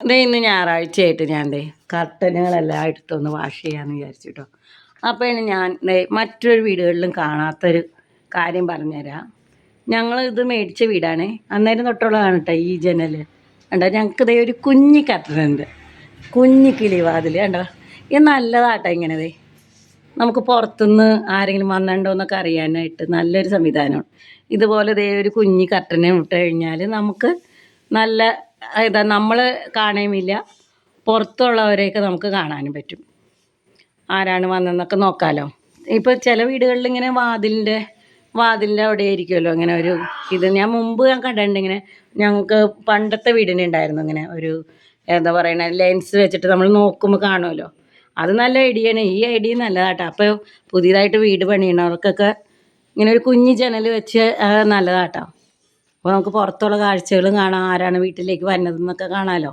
ദേ ഇന്ന് ഞായറാഴ്ചയായിട്ട് ഞാൻ കർട്ടനുകളെല്ലാം എടുത്തൊന്ന് വാഷ് ചെയ്യാമെന്ന് വിചാരിച്ചിട്ടോ. അപ്പോൾ ഞാൻ മറ്റൊരു വീടുകളിലും കാണാത്തൊരു കാര്യം പറഞ്ഞുതരാം. ഞങ്ങൾ ഇത് മേടിച്ച വീടാണ്, അന്നേരം തൊട്ടുള്ളതാണ് കേട്ടോ ഈ ജനൽ. കണ്ടോ, ഞങ്ങൾക്ക് ഇതേ ഒരു കുഞ്ഞി കർട്ടനുണ്ട്, കുഞ്ഞി കിളിവാതിൽ. കണ്ടോ, ഇത് നല്ലതാട്ടോ. ഇങ്ങനെ നമുക്ക് പുറത്തുനിന്ന് ആരെങ്കിലും വന്നിട്ടുണ്ടോ എന്നൊക്കെ അറിയാനായിട്ട് നല്ലൊരു സംവിധാനമാണ്. ഇതുപോലെ ഒരു കുഞ്ഞി കർട്ടനെ ഇട്ട് കഴിഞ്ഞാൽ നമുക്ക് നല്ല നമ്മൾ കാണുകയുമില്ല, പുറത്തുള്ളവരെയൊക്കെ നമുക്ക് കാണാനും പറ്റും, ആരാണ് വന്നതെന്നൊക്കെ നോക്കാമല്ലോ. ഇപ്പോൾ ചില വീടുകളിൽ ഇങ്ങനെ വാതിലിൻ്റെ അവിടെ ആയിരിക്കുമല്ലോ ഇങ്ങനെ ഒരു ഇത്. ഞാൻ മുമ്പ് കണ്ടിട്ടുണ്ട് ഇങ്ങനെ. ഞങ്ങൾക്ക് പണ്ടത്തെ വീടിന് ഉണ്ടായിരുന്നു ഇങ്ങനെ ഒരു ലെൻസ് വെച്ചിട്ട് നമ്മൾ നോക്കുമ്പോൾ കാണുമല്ലോ. അത് നല്ല ഐഡിയയാണ്, ഈ ഐഡിയ നല്ലതാട്ടോ. അപ്പോൾ പുതിയതായിട്ട് വീട് പണിയണവർക്കൊക്കെ ഇങ്ങനെ ഒരു കുഞ്ഞി ജനൽ വെച്ച് നല്ലതാട്ടോ. അപ്പോൾ നമുക്ക് പുറത്തുള്ള കാഴ്ചകളും കാണാം, ആരാണ് വീട്ടിലേക്ക് വരുന്നതെന്നൊക്കെ കാണാമല്ലോ.